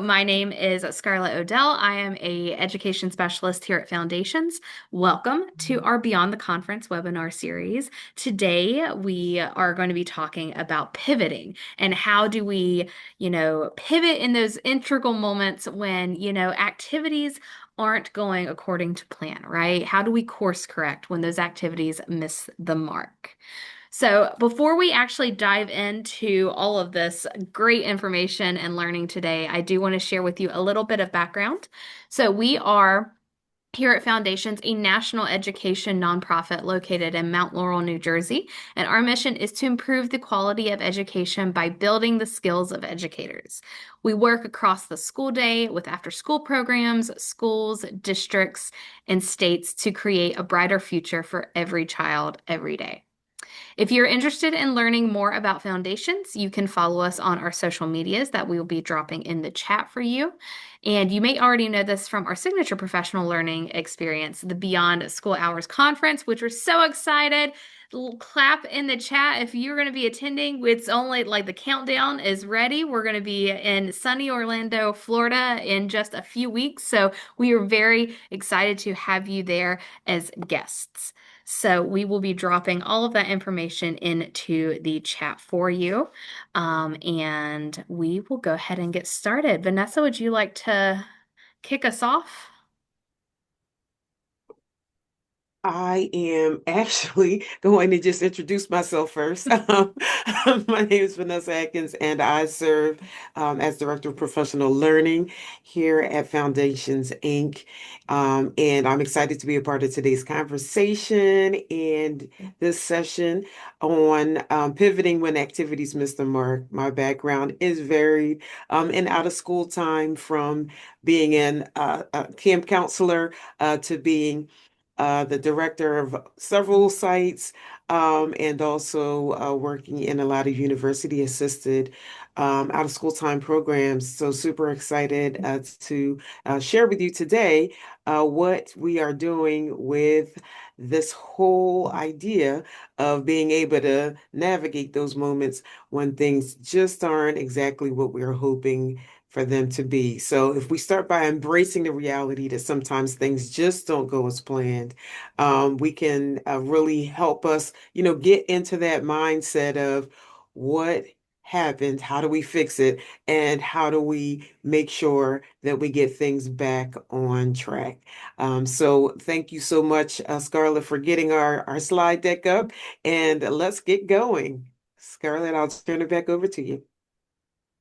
My name is Scarlett Odell. I am a education specialist here at Foundations. Welcome to our Beyond the Conference webinar series. Today we are going to be talking about pivoting and how do we, pivot in those integral moments when, activities aren't going according to plan, right? How do we course correct when those activities miss the mark? So, before we actually dive into all of this great information and learning today, I do want to share with you a little bit of background. So, we are here at Foundations, a national education nonprofit located in Mount Laurel, New Jersey, and our mission is to improve the quality of education by building the skills of educators. We work across the school day with after school programs, schools, districts, and states to create a brighter future for every child every day. If you're interested in learning more about Foundations, you can follow us on our social medias that we will be dropping in the chat for you. And you may already know this from our signature professional learning experience, the Beyond School Hours Conference, which we're so excited. Clap in the chat if you're going to be attending. It's only like the countdown is ready. We're going to be in sunny Orlando, Florida in just a few weeks. So we are very excited to have you there as guests. So we will be dropping all of that information into the chat for you. And we will go ahead and get started. Vanessa, would you like to kick us off? I am actually going to just introduce myself first. My name is Vanessa Atkins, and I serve as Director of Professional Learning here at Foundations, Inc. And I'm excited to be a part of today's conversation and this session on pivoting when activities miss the mark. My background is varied in out of school time from being a camp counselor to being the director of several sites, and also working in a lot of university assisted out of school time programs. So, super excited to share with you today what we are doing with this whole idea of being able to navigate those moments when things just aren't exactly what we're hoping for them to be. So if we start by embracing the reality that sometimes things just don't go as planned, we can really help us, get into that mindset of what happened, how do we fix it, and how do we make sure that we get things back on track. So thank you so much, Scarlett, for getting our slide deck up, and let's get going. Scarlett, I'll turn it back over to you.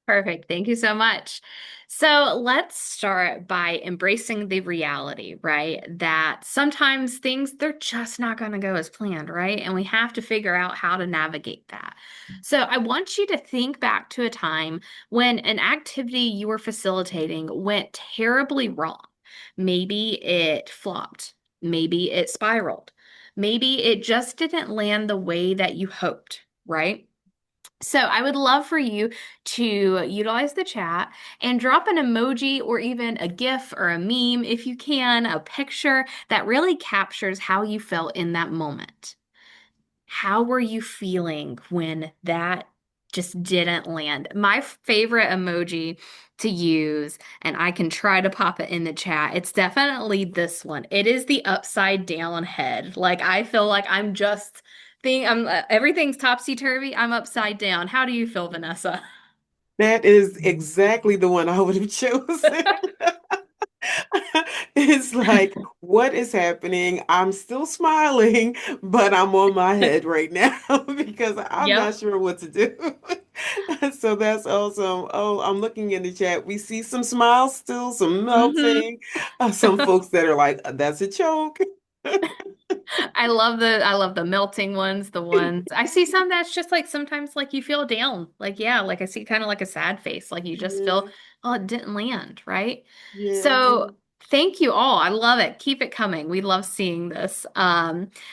Perfect. Thank you so much. So let's start by embracing the reality, right? That sometimes things, they're just not going to go as planned, right? And we have to figure out how to navigate that. So I want you to think back to a time when an activity you were facilitating went terribly wrong. Maybe it flopped. Maybe it spiraled. Maybe it just didn't land the way that you hoped, right? So I would love for you to utilize the chat and drop an emoji or even a GIF or a meme if you can, a picture that really captures how you felt in that moment. How were you feeling when that just didn't land? My favorite emoji to use, and I can try to pop it in the chat, it's definitely this one. It is the upside down head. Like I feel like I'm just I'm everything's topsy-turvy. I'm upside down. How do you feel, Vanessa? That is exactly the one I would have chosen. It's like, what is happening? I'm still smiling, but I'm on my head right now because I'm Yep. not sure what to do. So that's awesome. Oh, I'm looking in the chat. We see some smiles still, some hmm melting, some folks that are like, that's a joke. I love the melting ones, the ones I see some that's just like sometimes like you feel down. Like yeah, like I see kind of like a sad face. Like you just feel, Yeah, oh, it didn't land, right? yeah. So thank you all. I love it. Keep it coming. We love seeing this. I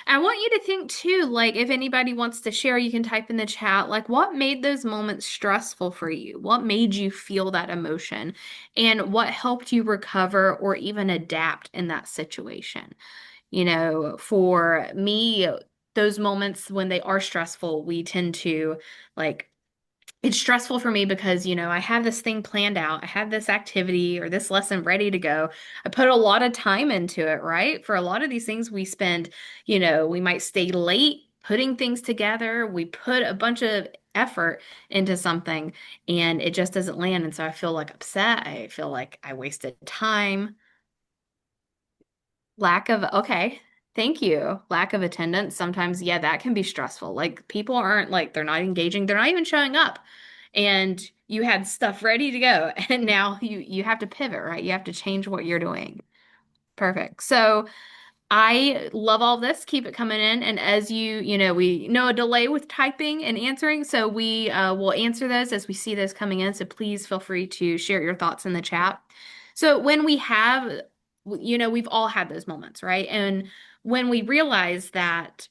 want you to think too, like if anybody wants to share, you can type in the chat, like what made those moments stressful for you? What made you feel that emotion? And what helped you recover or even adapt in that situation? For me, those moments when they are stressful, we tend to like it's stressful for me because, I have this thing planned out. I have this activity or this lesson ready to go. I put a lot of time into it, right? For a lot of these things, we spend, we might stay late putting things together. We put a bunch of effort into something and it just doesn't land. And so I feel like upset. I feel like I wasted time. Okay. Thank you. Lack of attendance. Sometimes, yeah, that can be stressful. Like people aren't like, they're not engaging, they're not even showing up. And you had stuff ready to go. And now you have to pivot, right? You have to change what you're doing. Perfect. So I love all this. Keep it coming in. And as we know a delay with typing and answering. So we will answer those as we see those coming in. So please feel free to share your thoughts in the chat. So when we have, we've all had those moments, right? And when we realize that,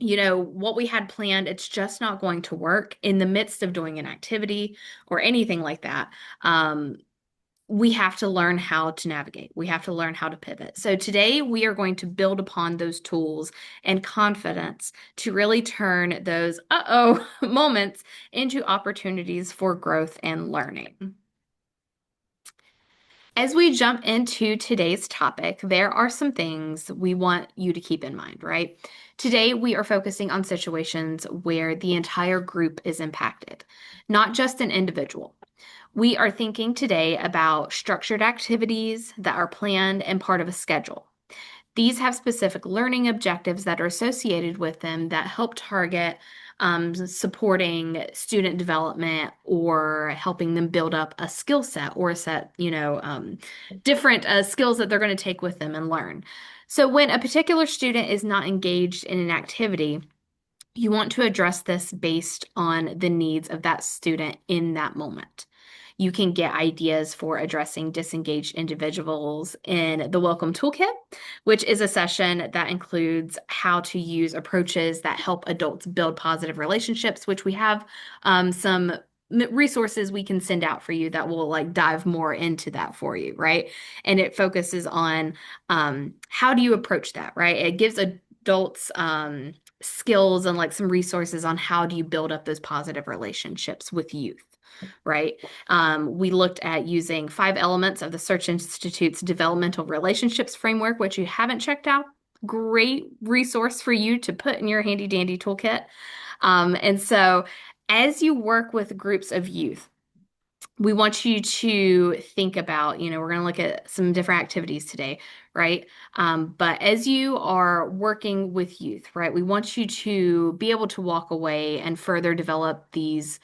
what we had planned, it's just not going to work in the midst of doing an activity or anything like that. We have to learn how to navigate. We have to learn how to pivot. So today we are going to build upon those tools and confidence to really turn those uh-oh moments into opportunities for growth and learning. As we jump into today's topic, there are some things we want you to keep in mind, right? Today, we are focusing on situations where the entire group is impacted, not just an individual. We are thinking today about structured activities that are planned and part of a schedule. These have specific learning objectives that are associated with them that help target supporting student development or helping them build up a skill set or a set, different skills that they're going to take with them and learn. So when a particular student is not engaged in an activity, you want to address this based on the needs of that student in that moment. You can get ideas for addressing disengaged individuals in the Welcome Toolkit, which is a session that includes how to use approaches that help adults build positive relationships, which we have some resources we can send out for you that will like dive more into that for you, right? And it focuses on how do you approach that, right? It gives adults skills and like some resources on how do you build up those positive relationships with youth, right? We looked at using 5 elements of the Search Institute's developmental relationships framework, which you haven't checked out. Great resource for you to put in your handy dandy toolkit. And so as you work with groups of youth, we want you to think about, we're going to look at some different activities today, right? But as you are working with youth, right, we want you to be able to walk away and further develop these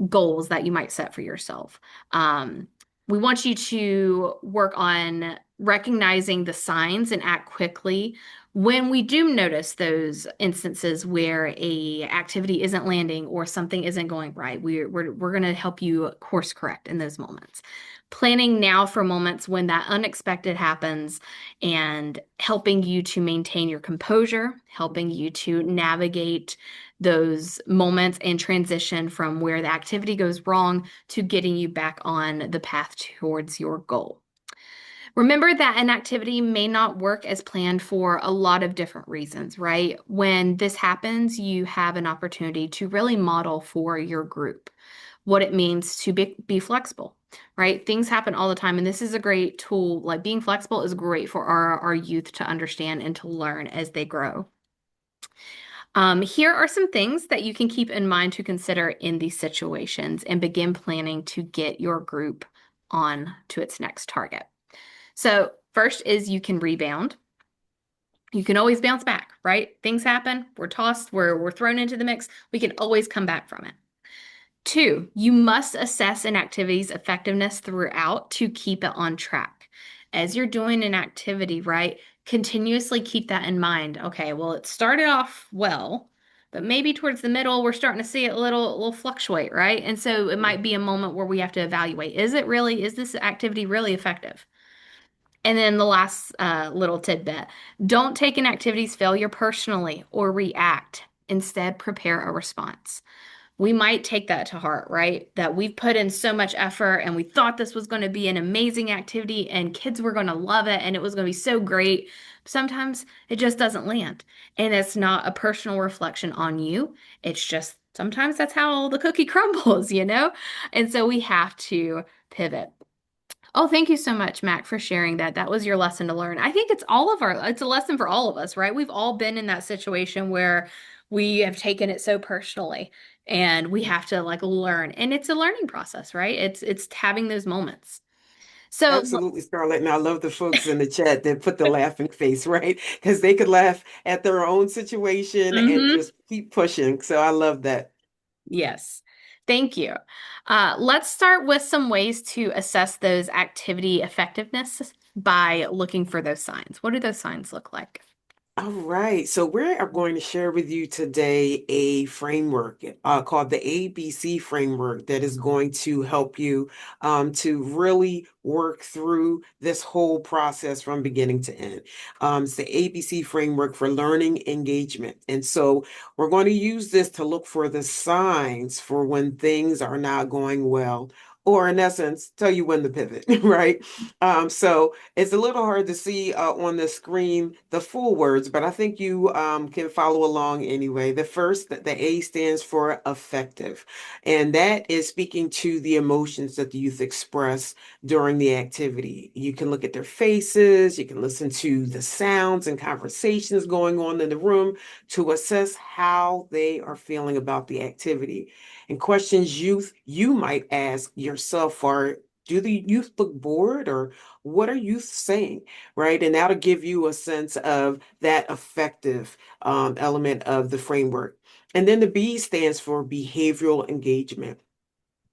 goals that you might set for yourself. We want you to work on recognizing the signs and act quickly when we do notice those instances where a activity isn't landing or something isn't going right. We're going to help you course correct in those moments. Planning now for moments when that unexpected happens and helping you to maintain your composure, helping you to navigate those moments and transition from where the activity goes wrong to getting you back on the path towards your goal. Remember that an activity may not work as planned for a lot of different reasons, right? When this happens, you have an opportunity to really model for your group what it means to be flexible, right? Things happen all the time, and this is a great tool. Like being flexible is great for our youth to understand and to learn as they grow. Here are some things that you can keep in mind to consider in these situations and begin planning to get your group on to its next target. So, first is you can rebound. You can always bounce back, right? Things happen, we're tossed, we're thrown into the mix. We can always come back from it. 2, you must assess an activity's effectiveness throughout to keep it on track. As you're doing an activity, right, continuously keep that in mind. Okay, well, it started off well, but maybe towards the middle, we're starting to see it a little fluctuate, right? And so it might be a moment where we have to evaluate, is this activity really effective? And then the last little tidbit, don't take an activity's failure personally or react. Instead, prepare a response. We might take that to heart, right? That we've put in so much effort and we thought this was going to be an amazing activity and kids were going to love it and it was going to be so great. Sometimes it just doesn't land. And it's not a personal reflection on you. It's just sometimes that's how the cookie crumbles, you know? And so we have to pivot. Oh, thank you so much, Mac, for sharing that. That was your lesson to learn. I think it's a lesson for all of us, right? We've all been in that situation where we have taken it so personally and we have to like learn. And it's a learning process, right? It's having those moments. So, Absolutely, Scarlett. And I love the folks in the chat that put the laughing face, right? Because they could laugh at their own situation and mhm. just keep pushing. So I love that. Yes. Thank you. Let's start with some ways to assess those activity effectiveness by looking for those signs. What do those signs look like? All right. So we are going to share with you today a framework called the ABC framework that is going to help you to really work through this whole process from beginning to end. It's the ABC framework for learning engagement. And so we're going to use this to look for the signs for when things are not going well, or in essence, tell you when to pivot, right? So it's a little hard to see on the screen the full words, but I think you can follow along anyway. The first, the A stands for effective, and that is speaking to the emotions that the youth express during the activity. You can look at their faces, you can listen to the sounds and conversations going on in the room to assess how they are feeling about the activity. And questions you might ask yourself are, do the youth look bored, or what are you saying, right? And that'll give you a sense of that effective element of the framework. And then the B stands for behavioral engagement.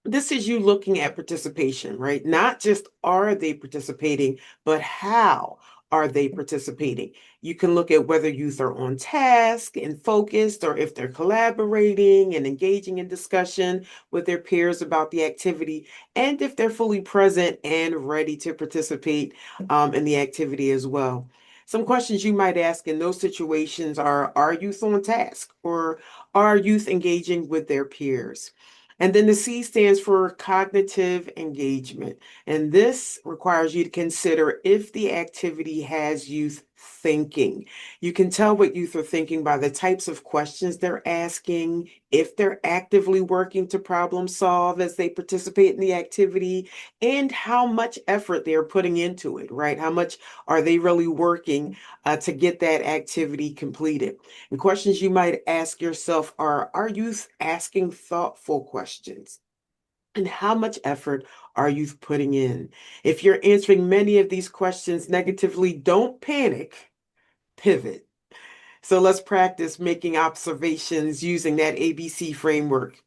This is you looking at participation, right? Not just are they participating, but how are they participating? You can look at whether youth are on task and focused, or if they're collaborating and engaging in discussion with their peers about the activity, and if they're fully present and ready to participate in the activity as well. Some questions you might ask in those situations are youth on task, or are youth engaging with their peers? And then the C stands for cognitive engagement. And this requires you to consider if the activity has youth thinking. You can tell what youth are thinking by the types of questions they're asking, if they're actively working to problem solve as they participate in the activity, and how much effort they're putting into it, right? How much are they really working to get that activity completed? And questions you might ask yourself are you asking thoughtful questions? And how much effort are you putting in? If you're answering many of these questions negatively, don't panic, pivot. So let's practice making observations using that ABC framework.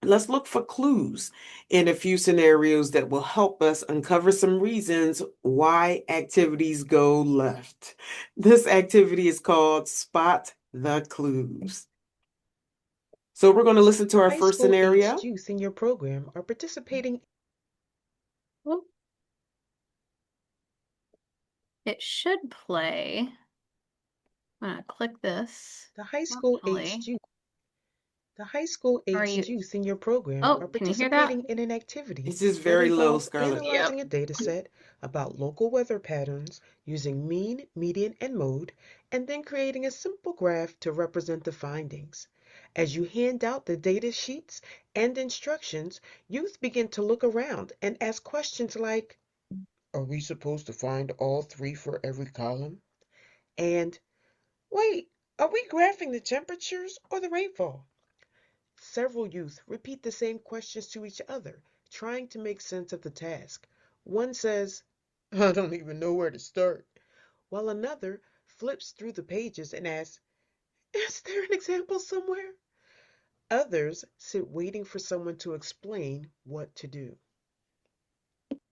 Let's look for clues in a few scenarios that will help us uncover some reasons why activities go left. This activity is called Spot the Clues. So we're going to listen to our High first school aged scenario. youth in your program are participating. Oh, it should play. I'm gonna click this. The high school aged Hopefully. youth. The high school Are aged you? youth in your program are Oh, can you hear that? participating in an activity It's just that very low, involves Scarlett. Yep. analyzing a data set about local weather patterns using mean, median, and mode, and then creating a simple graph to represent the findings. As you hand out the data sheets and instructions, youth begin to look around and ask questions like, are we supposed to find all three for every column? And wait, are we graphing the temperatures or the rainfall? Several youth repeat the same questions to each other, trying to make sense of the task. One says, I don't even know where to start, while another flips through the pages and asks, is there an example somewhere? Others sit waiting for someone to explain what to do.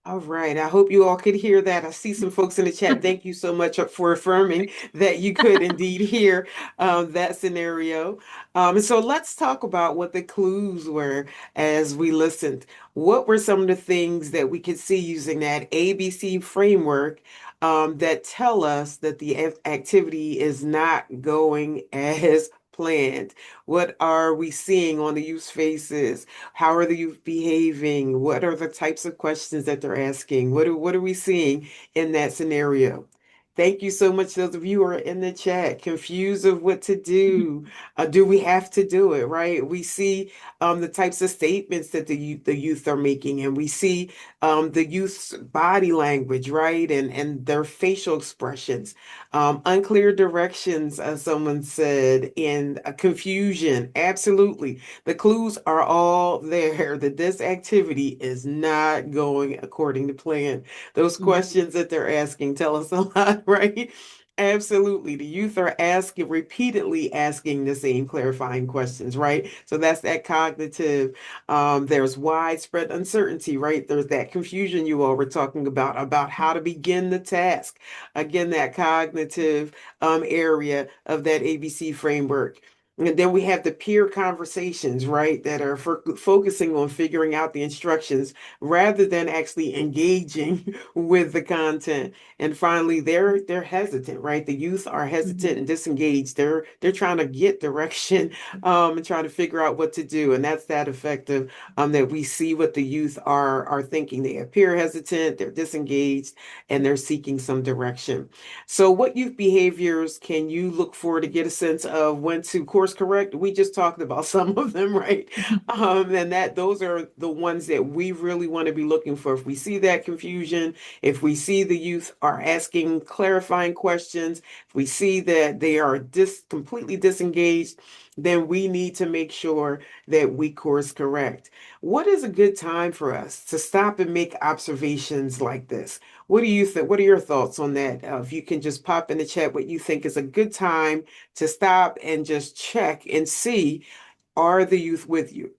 All right. I hope you all could hear that. I see some folks in the chat. Thank you so much for affirming that you could indeed hear that scenario. And so let's talk about what the clues were as we listened. What were some of the things that we could see using that ABC framework that tell us that the activity is not going as planned? What are we seeing on the youth's faces? How are the youth behaving? What are the types of questions that they're asking? What are we seeing in that scenario? Thank you so much, those of you who are in the chat, confused of what to do. Do we have to do it, right? We see the types of statements that the youth are making, and we see the youth's body language, right? And their facial expressions. Unclear directions, as someone said, and confusion. Absolutely. The clues are all there that this activity is not going according to plan. Those questions that they're asking tell us a lot, right? Absolutely. The youth are asking, repeatedly asking the same clarifying questions, right? So that's that cognitive. There's widespread uncertainty, right? There's that confusion you all were talking about how to begin the task. Again, that cognitive area of that ABC framework. And then we have the peer conversations, right, that are focusing on figuring out the instructions rather than actually engaging with the content. And finally, they're hesitant, right? The youth are hesitant and disengaged. They're trying to get direction and trying to figure out what to do. And that's that effective that we see what the youth are thinking. They appear hesitant, they're disengaged, and they're seeking some direction. So, what youth behaviors can you look for to get a sense of when to course correct? We just talked about some of them, right? And that those are the ones that we really want to be looking for. If we see that confusion, if we see the youth are asking clarifying questions, if we see that they are completely disengaged, then we need to make sure that we course correct. What is a good time for us to stop and make observations like this? What do you think? What are your thoughts on that? If you can just pop in the chat what you think is a good time to stop and just check and see, are the youth with you?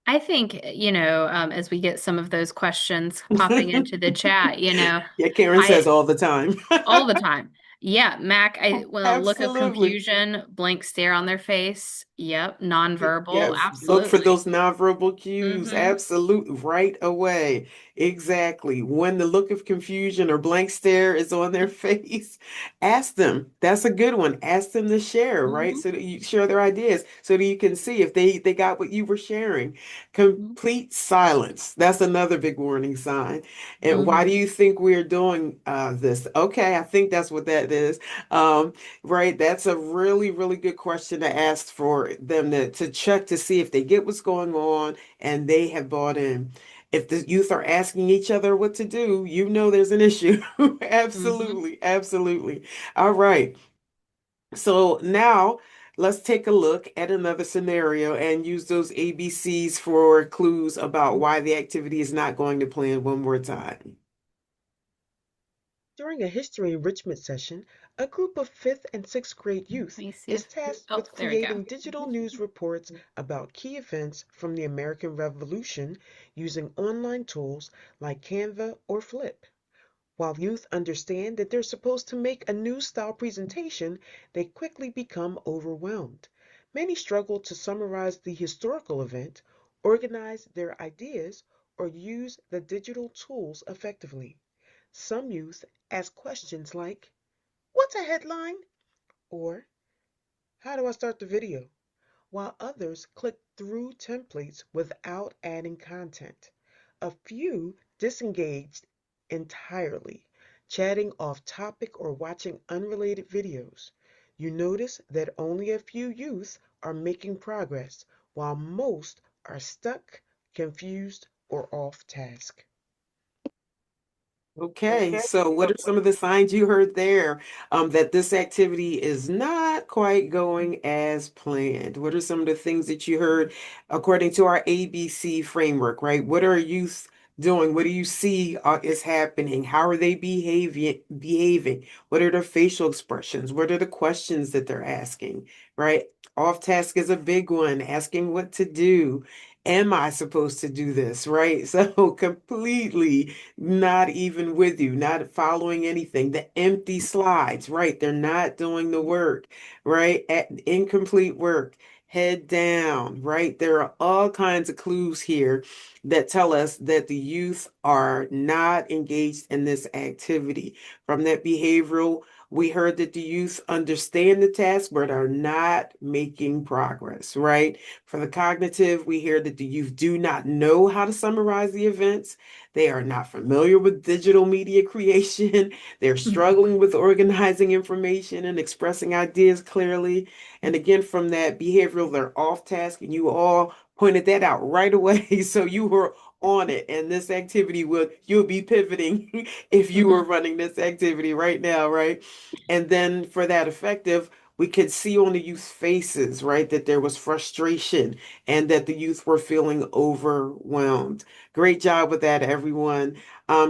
I think, as we get some of those questions popping into the chat, Yeah, Karen says I all the time. all the time. Yeah, Mac, when a look of Absolutely. confusion, blank stare on their face. Yep, nonverbal, Yes, look for absolutely. those nonverbal cues. Mm-hmm. Absolutely, right away. Exactly. When the look of confusion or blank stare is on their face, ask them. That's a good one. Ask them to share, right? Mm-hmm. So that you share their ideas, so that you can see if they got what you were sharing. Complete silence. That's another big warning sign. And why Mm-hmm. do you think we're doing this? Okay, I think that's what that is. Um, Right, that's a really, really good question to ask for them to check to see if they get what's going on and they have bought in. If the youth are asking each other what to do, you know there's an issue. Mm-hmm. Absolutely, absolutely. All right. So now let's take a look at another scenario and use those ABCs for clues about why the activity is not going to plan one more time. During a history enrichment session, a group of 5th and 6th grade Let youth me see is if, tasked oh, with there we go. creating digital news reports about key events from the American Revolution using online tools like Canva or Flip. While youth understand that they're supposed to make a news style presentation, they quickly become overwhelmed. Many struggle to summarize the historical event, organize their ideas, or use the digital tools effectively. Some youth ask questions like, "What's a headline?" or "How do I start the video?" while others click through templates without adding content. A few disengaged entirely, chatting off topic or watching unrelated videos. You notice that only a few youth are making progress, while most are stuck, confused, or off task. Okay, so what are some of the signs you heard there that this activity is not quite going as planned? What are some of the things that you heard according to our ABC framework, right? What are youth doing? What do you see is happening? How are they behaving? What are their facial expressions? What are the questions that they're asking, right? Off task is a big one, asking what to do. Am I supposed to do this, right? So completely not even with you, not following anything. The empty slides, right? They're not doing the work, right? Incomplete work, head down, right? There are all kinds of clues here that tell us that the youth are not engaged in this activity. From that behavioral We heard that the youth understand the task but are not making progress, right? For the cognitive, we hear that the youth do not know how to summarize the events. They are not familiar with digital media creation. They're struggling with organizing information and expressing ideas clearly. And again, from that behavioral, they're off task, and you all pointed that out right away. So you were on it, and this activity will you'll be pivoting if you were running this activity right now, right? And then for that effective, we could see on the youth's faces, right, that there was frustration and that the youth were feeling overwhelmed. Great job with that, everyone.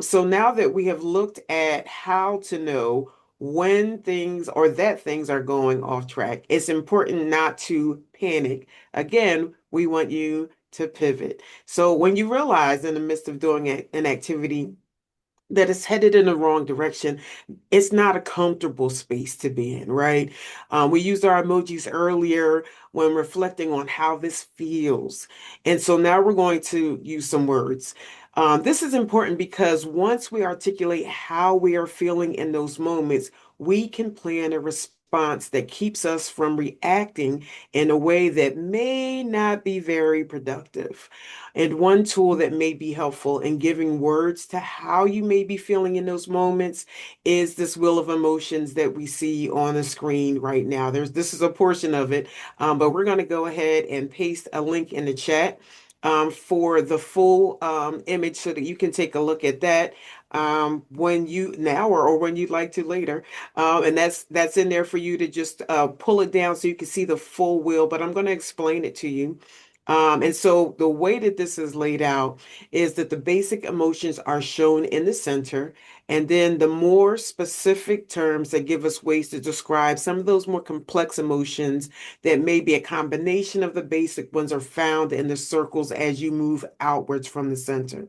So now that we have looked at how to know when things or that things are going off track, it's important not to panic. Again, we want you to pivot. So when you realize in the midst of doing an activity that it's headed in the wrong direction, it's not a comfortable space to be in, right? We used our emojis earlier when reflecting on how this feels. And so now we're going to use some words. This is important because once we articulate how we are feeling in those moments, we can plan a response that keeps us from reacting in a way that may not be very productive. And one tool that may be helpful in giving words to how you may be feeling in those moments is this wheel of emotions that we see on the screen right now. This is a portion of it, but we're going to go ahead and paste a link in the chat for the full image so that you can take a look at that when you now or when you'd like to later. And that's in there for you to just pull it down so you can see the full wheel, but I'm going to explain it to you. And so the way that this is laid out is that the basic emotions are shown in the center, and then the more specific terms that give us ways to describe some of those more complex emotions that may be a combination of the basic ones are found in the circles as you move outwards from the center.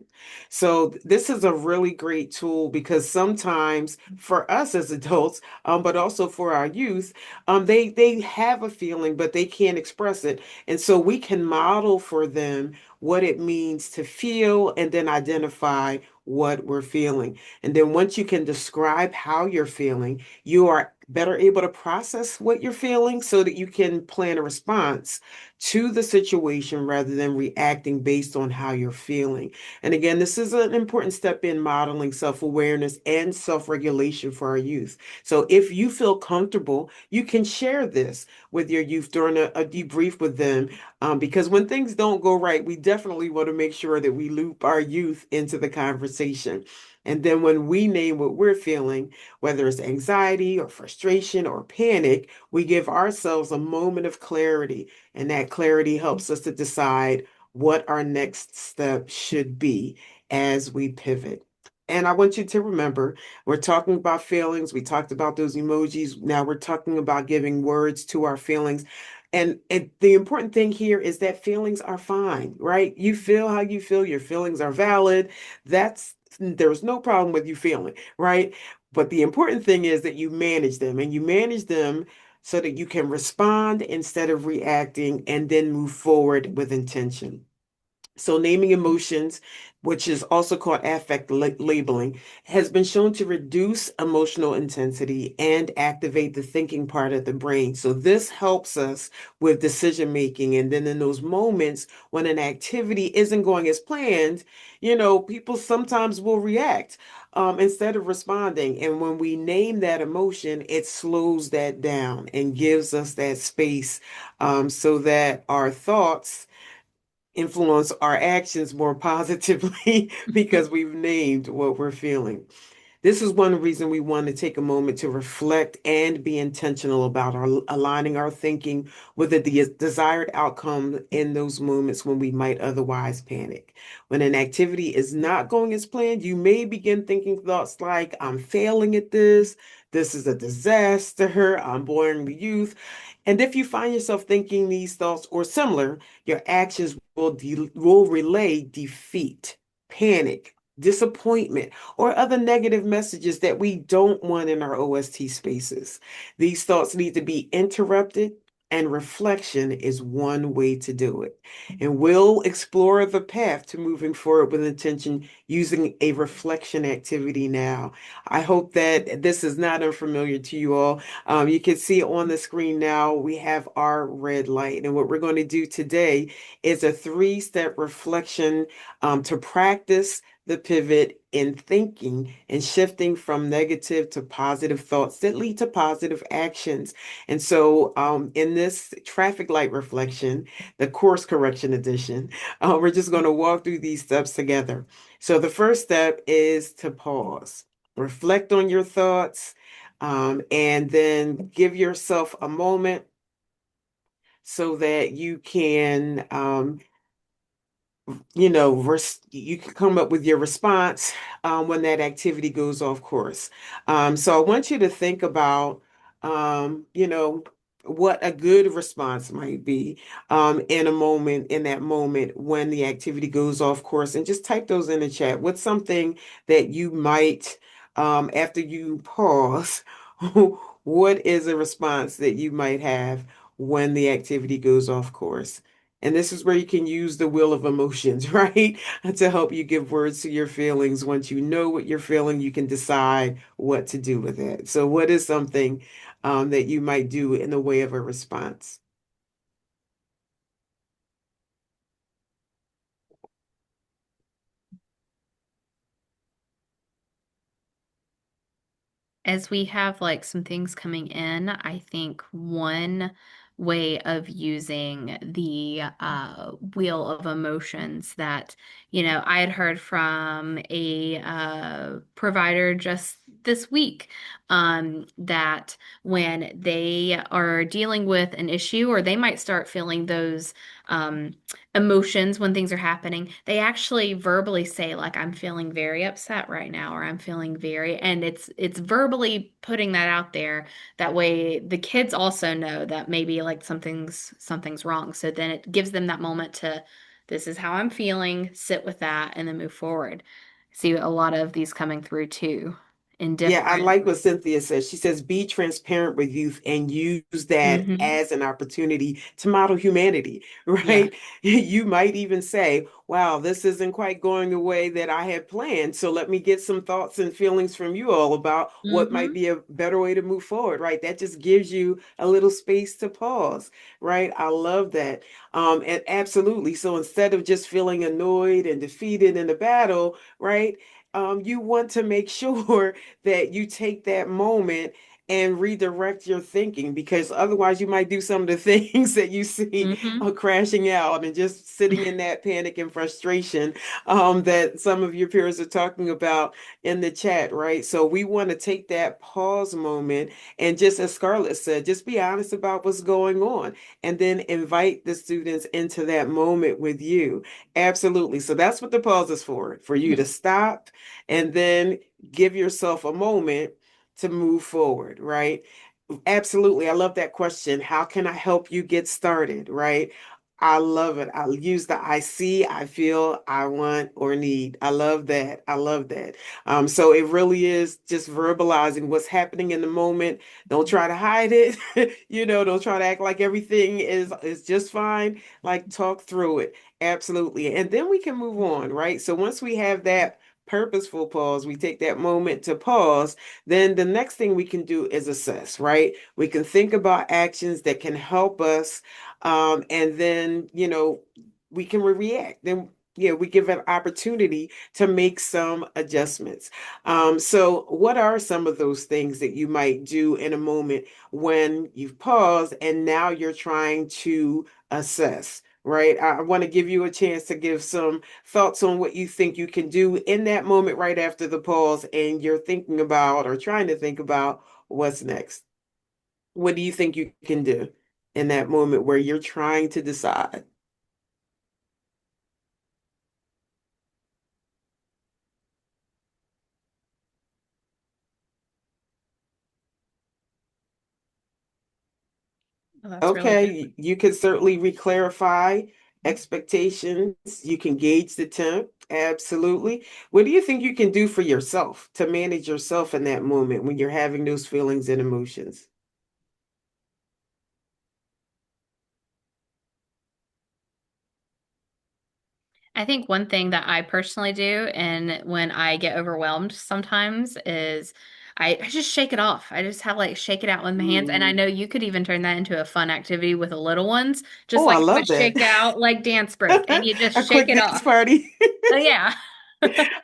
So this is a really great tool because sometimes for us as adults, but also for our youth, they have a feeling, but they can't express it. And so we can model for them what it means to feel and then identify what we're feeling. And then once you can describe how you're feeling, you are better able to process what you're feeling so that you can plan a response to the situation rather than reacting based on how you're feeling. And again, this is an important step in modeling self-awareness and self-regulation for our youth. So if you feel comfortable, you can share this with your youth during a debrief with them. Because when things don't go right, we definitely want to make sure that we loop our youth into the conversation. And then when we name what we're feeling, whether it's anxiety or frustration or panic, we give ourselves a moment of clarity. And that clarity helps us to decide what our next step should be as we pivot. And I want you to remember, we're talking about feelings. We talked about those emojis. Now we're talking about giving words to our feelings. And the important thing here is that feelings are fine, right? You feel how you feel. Your feelings are valid. There's no problem with you feeling, right? But the important thing is that you manage them and you manage them so that you can respond instead of reacting and then move forward with intention. So, naming emotions, which is also called affect labeling, has been shown to reduce emotional intensity and activate the thinking part of the brain. So, this helps us with decision making. And then, in those moments when an activity isn't going as planned, people sometimes will react instead of responding. And when we name that emotion, it slows that down and gives us that space so that our thoughts influence our actions more positively because we've named what we're feeling. This is one reason we want to take a moment to reflect and be intentional about aligning our thinking with the desired outcome in those moments when we might otherwise panic. When an activity is not going as planned, you may begin thinking thoughts like, I'm failing at this. This is a disaster. I'm boring the youth. And if you find yourself thinking these thoughts or similar, your actions will relay defeat, panic, disappointment, or other negative messages that we don't want in our OST spaces. These thoughts need to be interrupted, And reflection is one way to do it. And we'll explore the path to moving forward with intention using a reflection activity now. I hope that this is not unfamiliar to you all. You can see on the screen now, we have our red light. And what we're going to do today is a three-step reflection to practice the pivot in thinking and shifting from negative to positive thoughts that lead to positive actions. And so, in this traffic light reflection, the course correction edition, we're just going to walk through these steps together. So, the first step is to pause, reflect on your thoughts, and then give yourself a moment so that you can you can come up with your response when that activity goes off course. So I want you to think about, what a good response might be in that moment when the activity goes off course, and just type those in the chat. What's something that you might, after you pause, what is a response that you might have when the activity goes off course? And this is where you can use the wheel of emotions, right? To help you give words to your feelings. Once you know what you're feeling, you can decide what to do with it. So, what is something that you might do in the way of a response? As we have like some things coming in, I think one way of using the wheel of emotions that, I had heard from a provider just this week, that when they are dealing with an issue or they might start feeling those um, emotions when things are happening, they actually verbally say like I'm feeling very upset right now or I'm feeling very, and it's verbally putting that out there. That way the kids also know that maybe like something's wrong. So then it gives them that moment to, this is how I'm feeling, sit with that and then move forward. See a lot of these coming through too in Yeah, I different. like what Cynthia says. She says, be transparent with youth and use that Hmm. as an opportunity to model humanity, Yeah. right? You might even say, wow, this isn't quite going the way that I had planned. So let me get some thoughts and feelings from you all about what might Hmm. be a better way to move forward, right? That just gives you a little space to pause, right? I love that. And absolutely. So instead of just feeling annoyed and defeated in the battle, right? You want to make sure that you take that moment and redirect your thinking, because otherwise you might do some of the things that you see Hmm. crashing out and just sitting in that panic and frustration that some of your peers are talking about in the chat, right? So we want to take that pause moment and, just as Scarlett said, just be honest about what's going on and then invite the students into that moment with you. Absolutely. So that's what the pause is for you to stop and then give yourself a moment to move forward, right? Absolutely. I love that question. How can I help you get started, right? I love it. I'll use the I see, I feel, I want, or need. I love that. I love that. So it really is just verbalizing what's happening in the moment. Don't try to hide it. Don't try to act like everything is just fine. Like, talk through it. Absolutely. And then we can move on, right? So once we have that purposeful pause, we take that moment to pause, then the next thing we can do is assess, right? We can think about actions that can help us, and then, we can react. Then, yeah, we give an opportunity to make some adjustments. So, what are some of those things that you might do in a moment when you've paused and now you're trying to assess? Right. I want to give you a chance to give some thoughts on what you think you can do in that moment right after the pause, and you're thinking about or trying to think about what's next. What do you think you can do in that moment where you're trying to decide? Well, that's really good. Okay, you can certainly re-clarify expectations. You can gauge the temp. Absolutely. What do you think you can do for yourself to manage yourself in that moment when you're having those feelings and emotions? I think one thing that I personally do, and when I get overwhelmed sometimes, is I just shake it off. I just have like shake it out with my hands. And I Mm. know you could even turn that into a fun activity with the little ones, just Oh, like I a quick love that. shake out, like dance break, and you just A shake quick it dance off. party. Oh, yeah.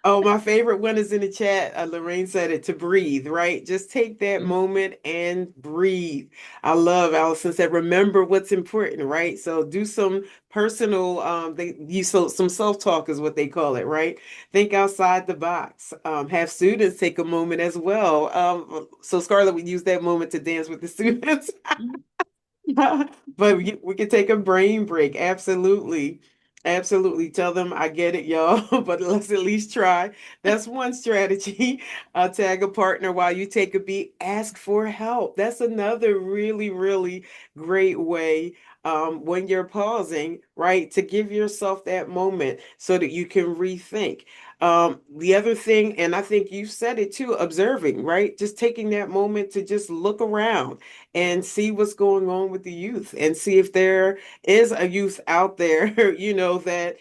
Oh, my favorite one is in the chat. Lorraine said it to breathe, right? Just take that moment and breathe. I love Allison said, remember what's important, right? So do some personal, they use some self-talk is what they call it, right? Think outside the box. Have students take a moment as well. So Scarlett, we use that moment to dance with the students. Mhm. But we can take a brain break. Absolutely. Absolutely. Tell them I get it, y'all, but let's at least try. That's one strategy. Tag a partner while you take a beat. Ask for help. That's another really, really great way when you're pausing, right, to give yourself that moment so that you can rethink. The other thing, and I think you said it too, observing, right? Just taking that moment to just look around and see what's going on with the youth and see if there is a youth out there, that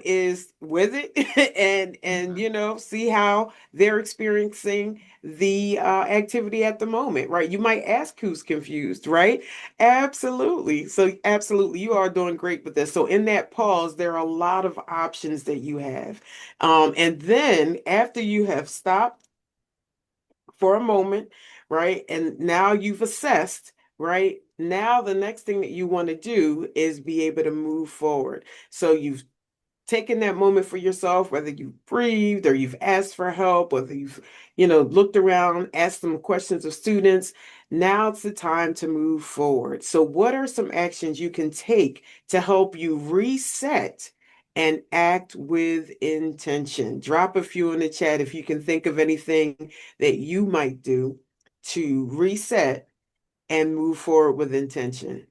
is with it and Mhm. see how they're experiencing the activity at the moment, right? You might ask who's confused, right? Absolutely. So absolutely, you are doing great with this. So in that pause, there are a lot of options that you have. And then after you have stopped for a moment, right? And now you've assessed, right? Now the next thing that you want to do is be able to move forward. So you've taken that moment for yourself, whether you've breathed or you've asked for help, whether you've, looked around, asked some questions of students. Now it's the time to move forward. So what are some actions you can take to help you reset and act with intention? Drop a few in the chat if you can think of anything that you might do to reset and move forward with intention.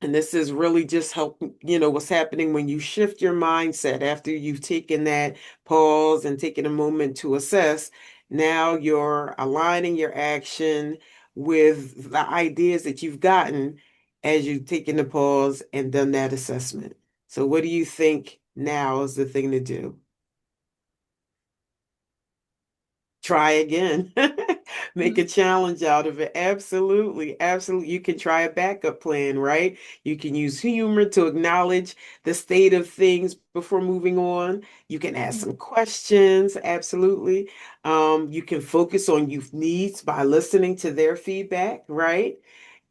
And this is really just help, what's happening when you shift your mindset after you've taken that pause and taken a moment to assess. Now you're aligning your action with the ideas that you've gotten as you've taken the pause and done that assessment. So what do you think now is the thing to do? Try again. Make a challenge out of it. Absolutely. Absolutely. You can try a backup plan, right? You can use humor to acknowledge the state of things before moving on. You can ask some questions. Absolutely. You can focus on youth needs by listening to their feedback, right?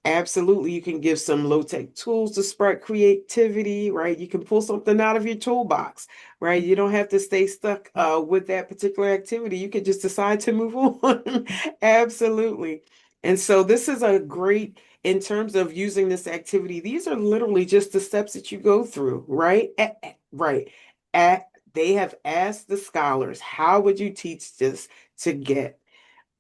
Absolutely, you can give some low-tech tools to spark creativity, right? You can pull something out of your toolbox, right? You don't have to stay stuck with that particular activity. You can just decide to move on. Absolutely. And so this is a great, in terms of using this activity, these are literally just the steps that you go through, right? Right. They have asked the scholars, how would you teach this to get?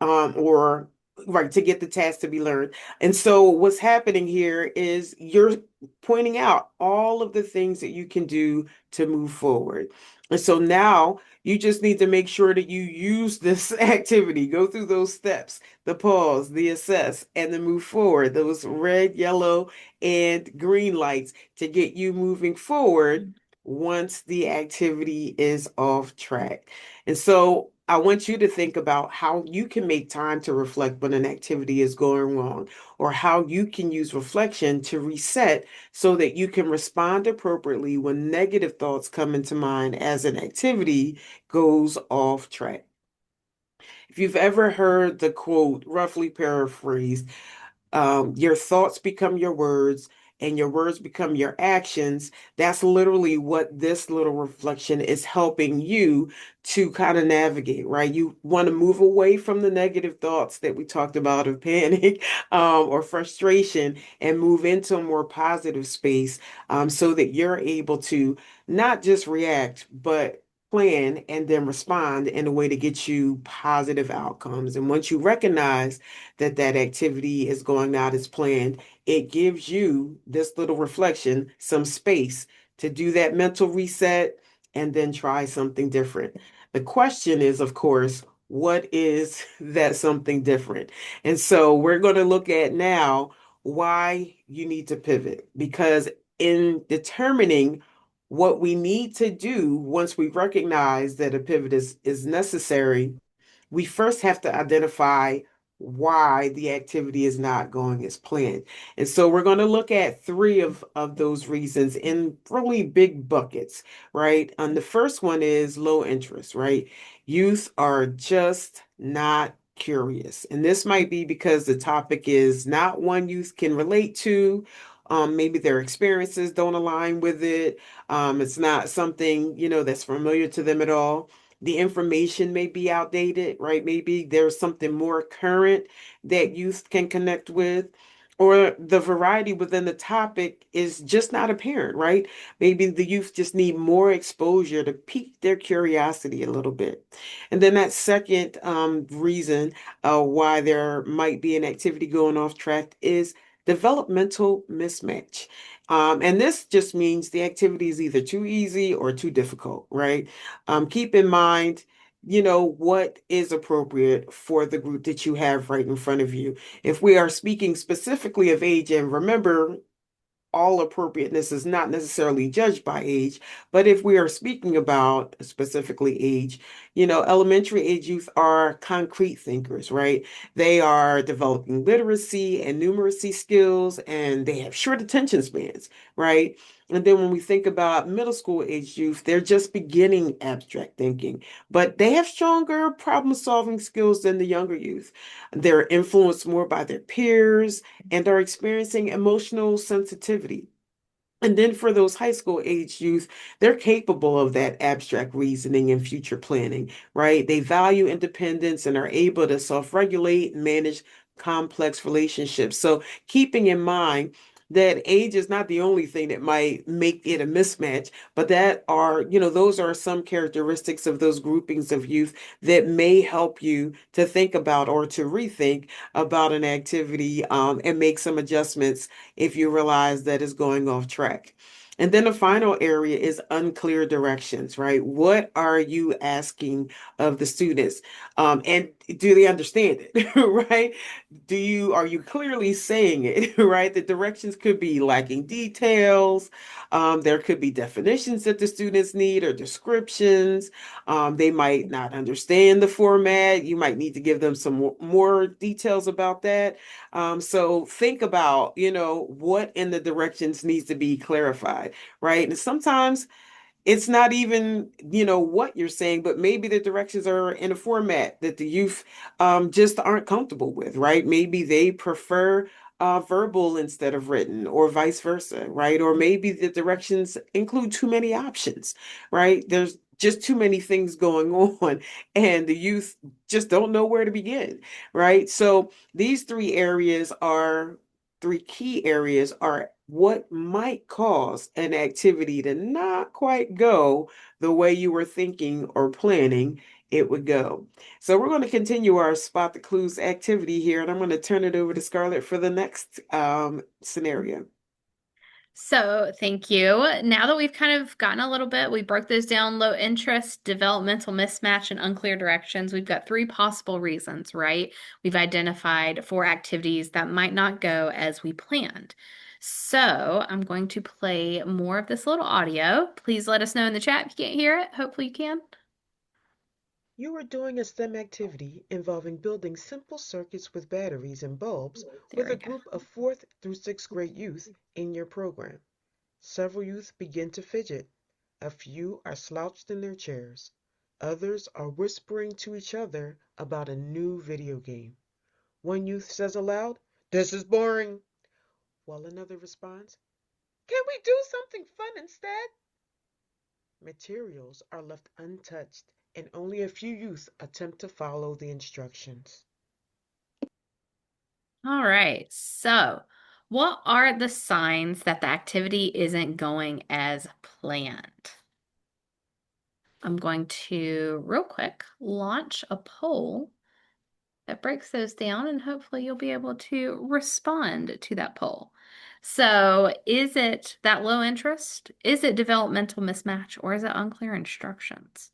Or right to get the task to be learned. And so what's happening here is you're pointing out all of the things that you can do to move forward. And so now you just need to make sure that you use this activity, go through those steps, the pause, the assess, and the move forward, those red, yellow, and green lights to get you moving forward once the activity is off track. And so I want you to think about how you can make time to reflect when an activity is going wrong, or how you can use reflection to reset so that you can respond appropriately when negative thoughts come into mind as an activity goes off track. If you've ever heard the quote, roughly paraphrased, your thoughts become your words and your words become your actions. That's literally what this little reflection is helping you to kind of navigate, right? You want to move away from the negative thoughts that we talked about of panic or frustration and move into a more positive space so that you're able to not just react, but plan and then respond in a way to get you positive outcomes. And once you recognize that activity is going out as planned, it gives you this little reflection, some space to do that mental reset and then try something different. The question is, of course, what is that something different? And so we're going to look at now why you need to pivot because in determining what we need to do once we recognize that a pivot is necessary, we first have to identify why the activity is not going as planned. And so we're going to look at three of those reasons in really big buckets, right? And the first one is low interest, right? Youth are just not curious. And this might be because the topic is not one youth can relate to. Maybe their experiences don't align with it. It's not something, that's familiar to them at all. The information may be outdated, right? Maybe there's something more current that youth can connect with, or the variety within the topic is just not apparent, right? Maybe the youth just need more exposure to pique their curiosity a little bit. And then that second reason why there might be an activity going off track is developmental mismatch. And this just means the activity is either too easy or too difficult, right? Keep in mind, what is appropriate for the group that you have right in front of you. If we are speaking specifically of age, and remember, all appropriateness is not necessarily judged by age, but if we are speaking about specifically age, elementary age youth are concrete thinkers, right? They are developing literacy and numeracy skills, and they have short attention spans, right? And then when we think about middle school age youth, they're just beginning abstract thinking, but they have stronger problem solving skills than the younger youth. They're influenced more by their peers and are experiencing emotional sensitivity. And then for those high school age youth, they're capable of that abstract reasoning and future planning, right? They value independence and are able to self-regulate and manage complex relationships. So keeping in mind that age is not the only thing that might make it a mismatch, but those are some characteristics of those groupings of youth that may help you to think about or to rethink about an activity, and make some adjustments if you realize that it's going off track. And then the final area is unclear directions, right? What are you asking of the students? And do they understand it, right? Are you clearly saying it, right? The directions could be lacking details. There could be definitions that the students need or descriptions. They might not understand the format. You might need to give them some more details about that. So think about, what in the directions needs to be clarified, right? And sometimes it's not even, what you're saying, but maybe the directions are in a format that the youth just aren't comfortable with, right? Maybe they prefer verbal instead of written, or vice versa, right? Or maybe the directions include too many options, right? There's just too many things going on, and the youth just don't know where to begin, right? So these three key areas are what might cause an activity to not quite go the way you were thinking or planning it would go. So we're going to continue our spot the clues activity here, and I'm going to turn it over to Scarlett for the next scenario. So, thank you. Now that we've kind of gotten a little bit, we broke those down: low interest, developmental mismatch, and unclear directions. We've got three possible reasons, right? We've identified four activities that might not go as we planned. So, I'm going to play more of this little audio. Please let us know in the chat if you can't hear it. Hopefully, you can. You are doing a STEM activity involving building simple circuits with batteries and bulbs There with we a go. group of 4th through 6th grade youth in your program. Several youth begin to fidget. A few are slouched in their chairs. Others are whispering to each other about a new video game. One youth says aloud, "This is boring," while another responds, "Can we do something fun instead?" Materials are left untouched, and only a few youth attempt to follow the instructions. All right. So, what are the signs that the activity isn't going as planned? I'm going to, real quick, launch a poll that breaks those down, and hopefully you'll be able to respond to that poll. So, is it that low interest? Is it developmental mismatch? Or is it unclear instructions?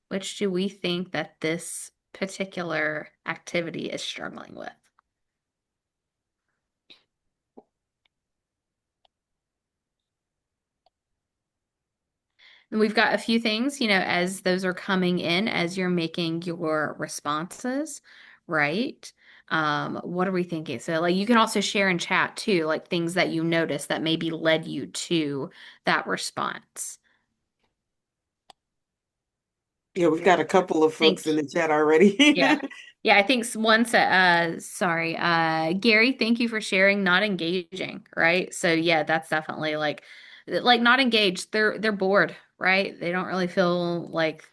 Which do we think that this particular activity is struggling with? And we've got a few things, as those are coming in, as you're making your responses, right? What are we thinking? So, like, you can also share in chat too, like things that you notice that maybe led you to that response. Yeah, we've got a couple of folks Thank in the chat already. Yeah. Yeah, I think one said, sorry, Gary, thank you for sharing not engaging, right? So yeah, that's definitely like not engaged. They're bored, right? They don't really feel like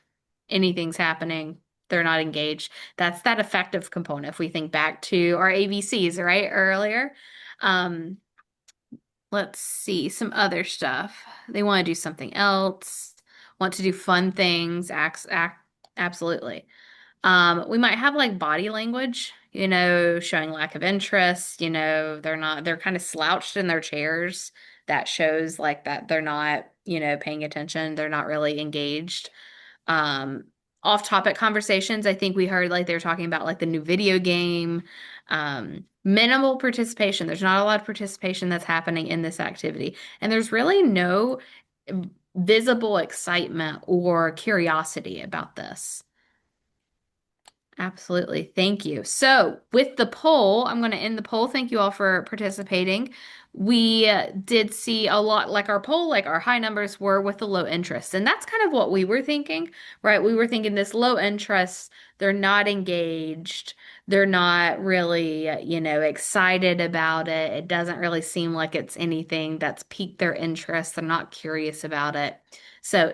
anything's happening. They're not engaged. That's that affective component. If we think back to our ABCs, right, earlier. Um, let's see some other stuff. They want to do something else, want to do fun things, absolutely. We might have like body language, showing lack of interest, they're kind of slouched in their chairs. That shows like that they're not, paying attention. They're not really engaged. Um, Off-topic conversations, I think we heard like they were talking about like the new video game. Minimal participation. There's not a lot of participation that's happening in this activity. And there's really no visible excitement or curiosity about this. Absolutely. Thank you. So, with the poll, I'm going to end the poll. Thank you all for participating. We did see a lot, like our poll, like our high numbers were with the low interest. And that's kind of what we were thinking, right? We were thinking this low interest, they're not engaged. They're not really, excited about it. It doesn't really seem like it's anything that's piqued their interest. They're not curious about it. So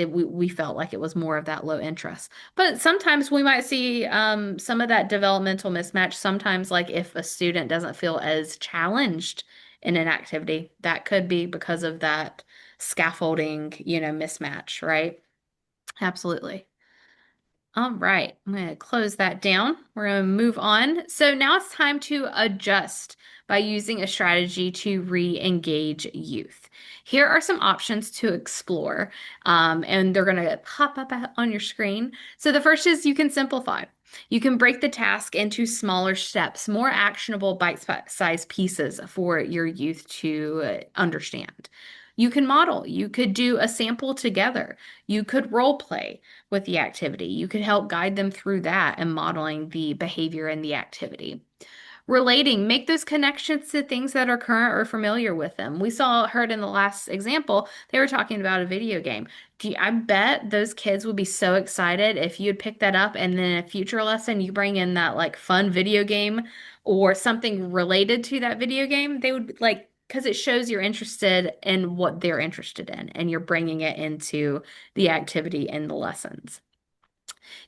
we felt like it was more of that low interest. But sometimes we might see some of that developmental mismatch. Sometimes, like if a student doesn't feel as challenged in an activity, that could be because of that scaffolding, mismatch, right? Absolutely. All right, I'm going to close that down. We're going to move on. So now it's time to adjust by using a strategy to re-engage youth. Here are some options to explore, and they're going to pop up on your screen. So the first is you can simplify. You can break the task into smaller steps, more actionable bite-sized pieces for your youth to understand. You can model. You could do a sample together. You could role play with the activity. You could help guide them through that and modeling the behavior in the activity. Relating, make those connections to things that are current or familiar with them. Heard in the last example, they were talking about a video game. I bet those kids would be so excited if you'd pick that up and then in a future lesson you bring in that like fun video game or something related to that video game. They would like, because it shows you're interested in what they're interested in and you're bringing it into the activity and the lessons.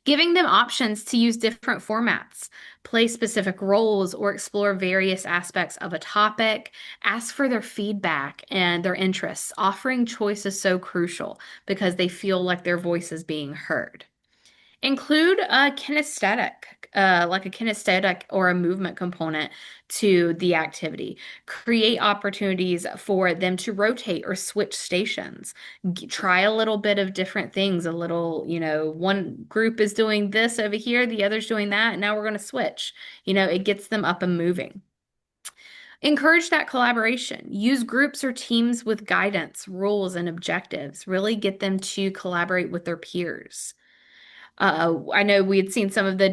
Giving them options to use different formats, play specific roles, or explore various aspects of a topic. Ask for their feedback and their interests. Offering choice is so crucial because they feel like their voice is being heard. Include like a kinesthetic or a movement component to the activity. Create opportunities for them to rotate or switch stations. Try a little bit of different things. A little, one group is doing this over here, the other's doing that, and now we're going to switch. It gets them up and moving. Encourage that collaboration. Use groups or teams with guidance, rules, and objectives. Really get them to collaborate with their peers. I know we had seen some of the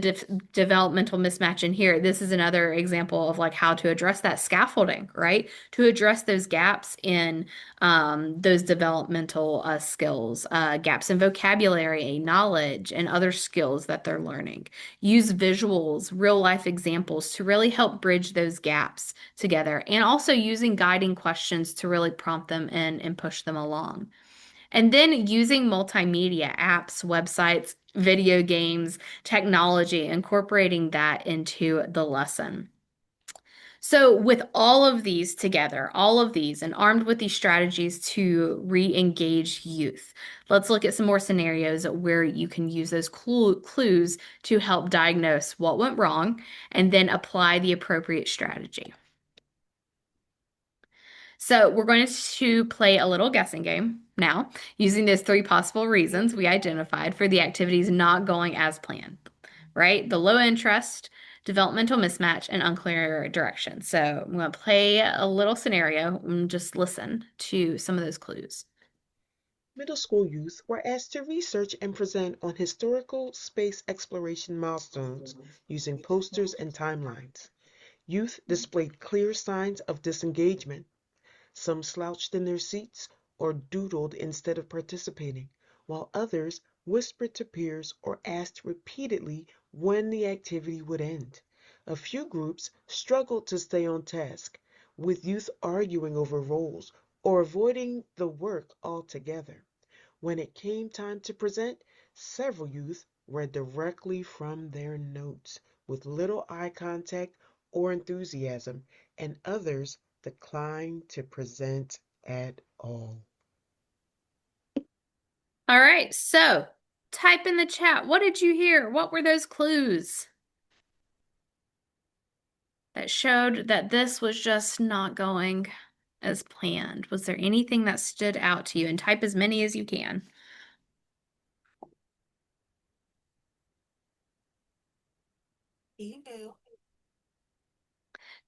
developmental mismatch in here. This is another example of like how to address that scaffolding, right? To address those gaps in those developmental skills, gaps in vocabulary, knowledge, and other skills that they're learning. Use visuals, real life examples to really help bridge those gaps together, and also using guiding questions to really prompt them and push them along. And then using multimedia apps, websites, video games, technology, incorporating that into the lesson. So, with all of these together, all of these, and armed with these strategies to re engage youth, let's look at some more scenarios where you can use those clues to help diagnose what went wrong and then apply the appropriate strategy. So we're going to play a little guessing game now, using those three possible reasons we identified for the activities not going as planned, right? The low interest, developmental mismatch, and unclear direction. So I'm going to play a little scenario and just listen to some of those clues. Middle school youth were asked to research and present on historical space exploration milestones using posters and timelines. Youth displayed clear signs of disengagement. Some slouched in their seats or doodled instead of participating, while others whispered to peers or asked repeatedly when the activity would end. A few groups struggled to stay on task, with youth arguing over roles or avoiding the work altogether. When it came time to present, several youth read directly from their notes with little eye contact or enthusiasm, and others declined to present at all. All right, so type in the chat. What did you hear? What were those clues that showed that this was just not going as planned? Was there anything that stood out to you? And type as many as you can.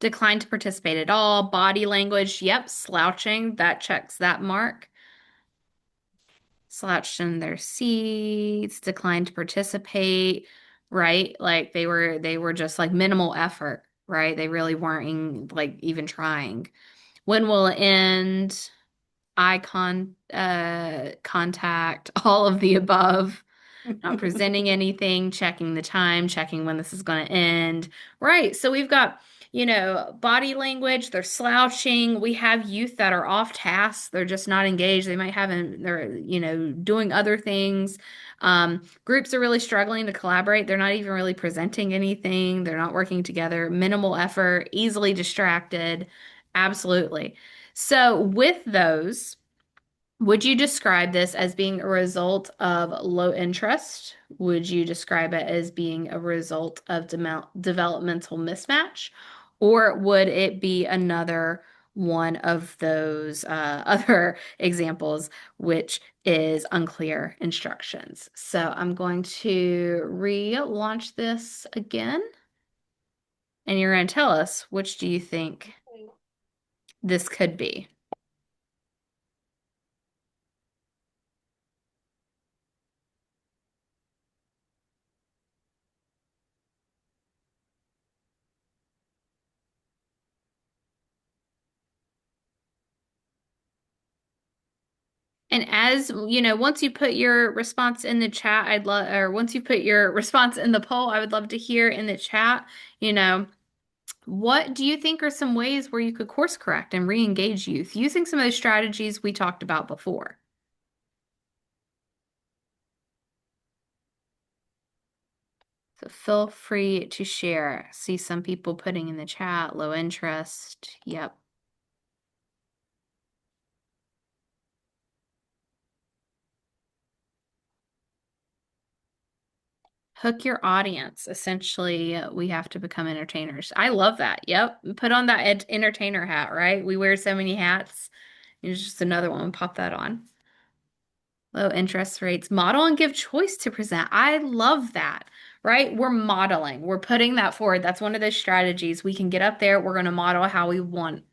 Declined to participate at all. Body language, yep, slouching, that checks that mark. Slouched in their seats, declined to participate, right? Like they were just like minimal effort, right? They really weren't like even trying. When will it end? Contact, all of the above. Not presenting anything, checking the time, checking when this is going to end. Right. So we've got, body language, they're slouching. We have youth that are off task. They're just not engaged. They might have, they're, doing other things. Groups are really struggling to collaborate. They're not even really presenting anything. They're not working together. Minimal effort, easily distracted. Absolutely. So with those, would you describe this as being a result of low interest? Would you describe it as being a result of developmental mismatch? Or would it be another one of those other examples, which is unclear instructions? So I'm going to relaunch this again, and you're going to tell us which do you think this could be. And as you know, once you put your response in the chat, I'd love, or once you put your response in the poll, I would love to hear in the chat, you know, what do you think are some ways where you could course correct and re-engage youth using some of those strategies we talked about before? So feel free to share. See some people putting in the chat, low interest. Yep. Hook your audience. Essentially, we have to become entertainers. I love that. Yep. Put on that entertainer hat, right? We wear so many hats. Here's just another one. Pop that on. Low interest rates. Model and give choice to present. I love that, right? We're modeling. We're putting that forward. That's one of those strategies. We can get up there. We're going to model how we want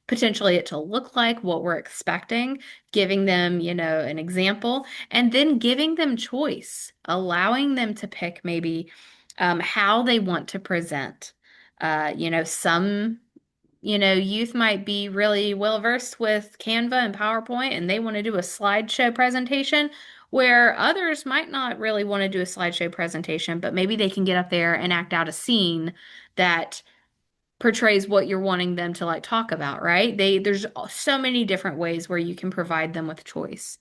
potentially it to look like, what we're expecting, giving them, an example, and then giving them choice, allowing them to pick maybe how they want to present. Some youth might be really well versed with Canva and PowerPoint and they want to do a slideshow presentation, where others might not really want to do a slideshow presentation, but maybe they can get up there and act out a scene that portrays what you're wanting them to like talk about, right? There's so many different ways where you can provide them with choice.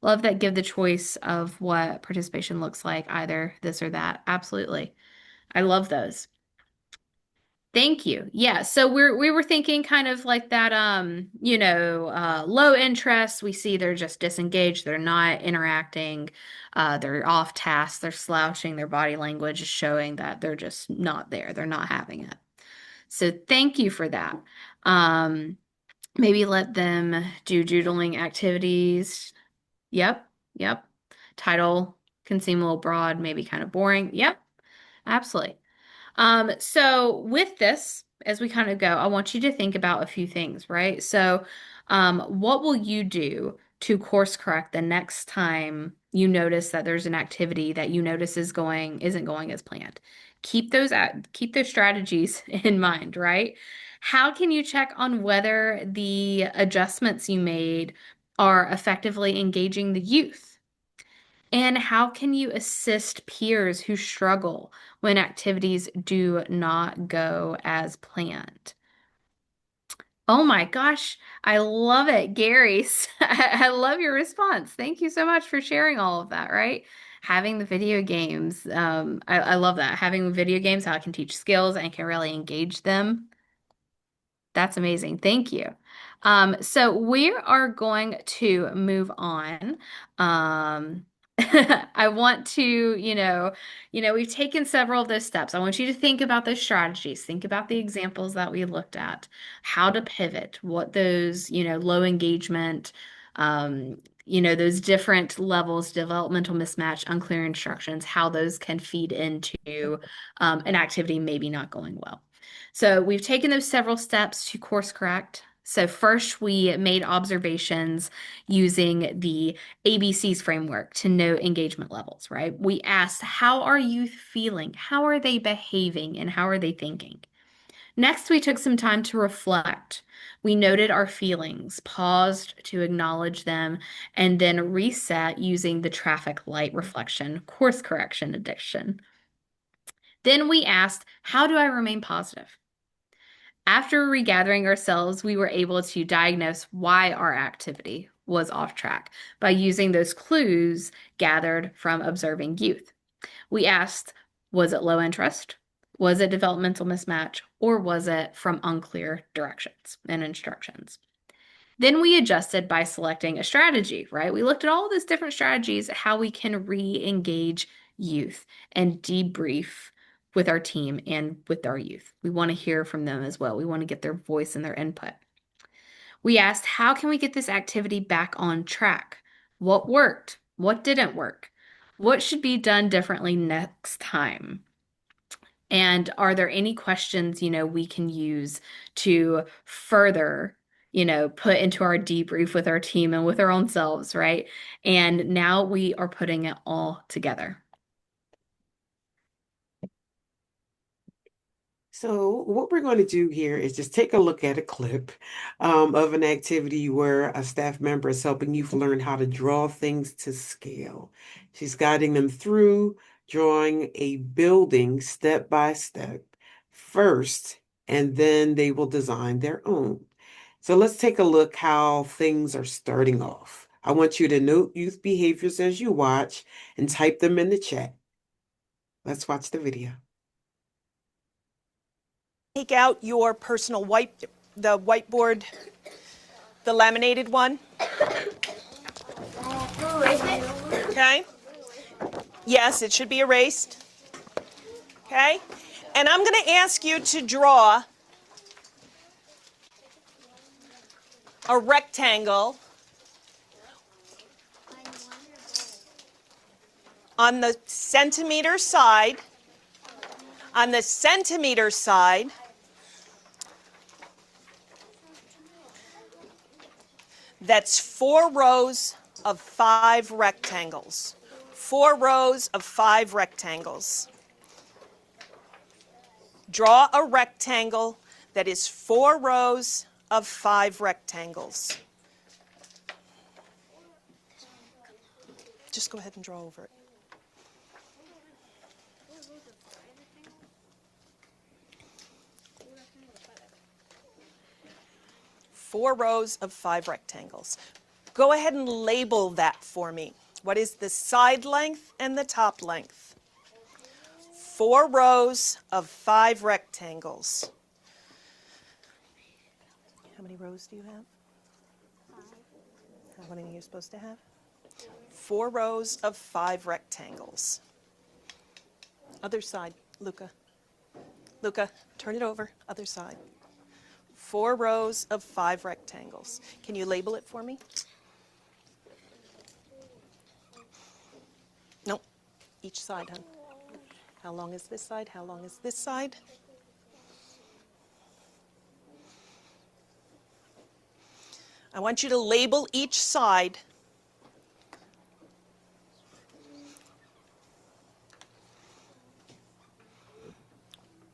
Love that give the choice of what participation looks like, either this or that. Absolutely. I love those. Thank you. Yeah, so we were thinking kind of like that low interest. We see they're just disengaged, they're not interacting, they're off task, they're slouching, their body language is showing that they're just not there. They're not having it. So thank you for that. Um Maybe let them do doodling activities. Yep, yep. Title can seem a little broad, maybe kind of boring. Yep, absolutely. So with this, as we kind of go, I want you to think about a few things, right? So, what will you do to course correct the next time you notice that there's an activity that you notice isn't going as planned. Keep those strategies in mind, right? How can you check on whether the adjustments you made are effectively engaging the youth? And how can you assist peers who struggle when activities do not go as planned? Oh my gosh, I love it, Gary. I love your response. Thank you so much for sharing all of that, right? Having the video games, I love that. Having video games, how I can teach skills and can really engage them. That's amazing. Thank you. So we are going to move on. Um, I want to, we've taken several of those steps. I want you to think about those strategies, think about the examples that we looked at, how to pivot, what those, low engagement, those different levels, developmental mismatch, unclear instructions, how those can feed into an activity maybe not going well. So we've taken those several steps to course correct. So first, we made observations using the ABCs framework to note engagement levels, right? We asked, how are youth feeling? How are they behaving? And how are they thinking? Next, we took some time to reflect. We noted our feelings, paused to acknowledge them, and then reset using the traffic light reflection course correction addiction. Then we asked, how do I remain positive? After regathering ourselves, we were able to diagnose why our activity was off track by using those clues gathered from observing youth. We asked, was it low interest? Was it developmental mismatch? Or was it from unclear directions and instructions? Then we adjusted by selecting a strategy, right? We looked at all those different strategies, how we can re-engage youth and debrief with our team and with our youth. We want to hear from them as well. We want to get their voice and their input. We asked, how can we get this activity back on track? What worked? What didn't work? What should be done differently next time? And are there any questions, we can use to further, put into our debrief with our team and with our own selves, right? And now we are putting it all together. So what we're going to do here is just take a look at a clip of an activity where a staff member is helping youth learn how to draw things to scale. She's guiding them through drawing a building step by step first, and then they will design their own. So let's take a look how things are starting off. I want you to note youth behaviors as you watch and type them in the chat. Let's watch the video. Take out your personal the whiteboard, the laminated one. Okay. Yes, it should be erased. Okay. And I'm going to ask you to draw a rectangle on the centimeter side. On the centimeter side, that's 4 rows of 5 rectangles. 4 rows of 5 rectangles. Draw a rectangle that is 4 rows of 5 rectangles. Just go ahead and draw over it. Four rows of 5 rectangles. Go ahead and label that for me. What is the side length and the top length? 4 rows of 5 rectangles. How many rows do you have? 5. How many are you supposed to have? 4 rows of 5 rectangles. Other side, Luca. Luca, turn it over. Other side. 4 rows of 5 rectangles. Can you label it for me? Nope. Each side, hon. How long is this side? How long is this side? I want you to label each side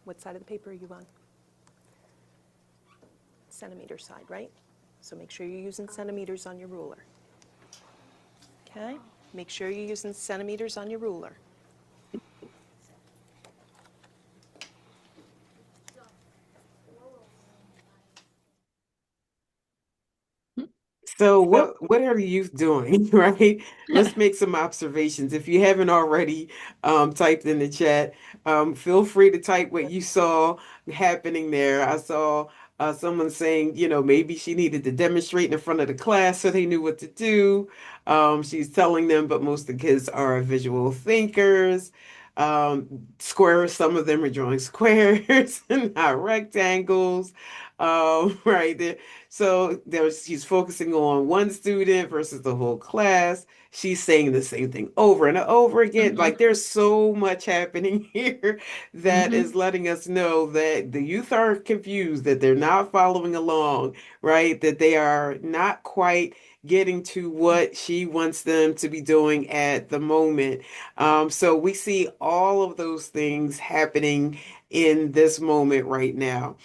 What side of the paper are you on? Centimeter side, right? So make sure you're using centimeters on your ruler. Okay? Make sure you're using centimeters on your ruler. So what are the youth doing, right? Let's make some observations. If you haven't already typed in the chat, feel free to type what you saw happening there. I saw someone saying, maybe she needed to demonstrate in front of the class so they knew what to do. She's telling them, but most of the kids are visual thinkers. Squares, some of them are drawing squares and not rectangles. Right. So she's focusing on one student versus the whole class. She's saying the same thing over and over again. Hmm. Like there's so much happening here that is Hmm. letting us know that the youth are confused, that they're not following along, right? That they are not quite getting to what she wants them to be doing at the moment. So we see all of those things happening in this moment right now.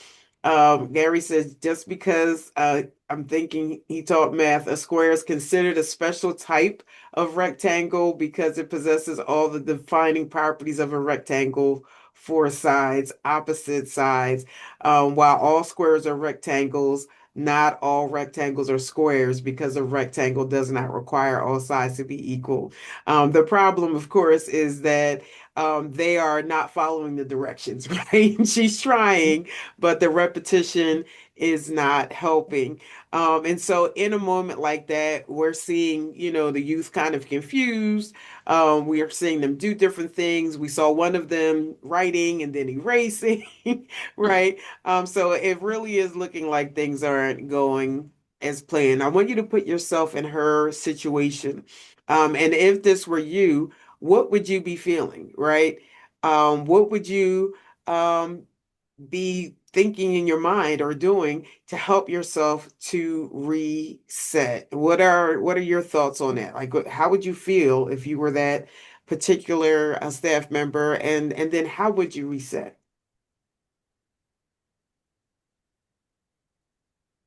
Gary says, just because I'm thinking he taught math, a square is considered a special type of rectangle because it possesses all the defining properties of a rectangle, four sides, opposite sides. While all squares are rectangles, not all rectangles are squares because a rectangle does not require all sides to be equal. The problem, of course, is that they are not following the directions, right? She's trying, but the repetition is not helping. And so in a moment like that, we're seeing, the youth kind of confused. We are seeing them do different things. We saw one of them writing and then erasing, right? So it really is looking like things aren't going as planned. I want you to put yourself in her situation. And if this were you, what would you be feeling, right? What would you um, be thinking in your mind or doing to help yourself to reset? What are your thoughts on that? Like, how would you feel if you were that particular staff member, and then how would you reset?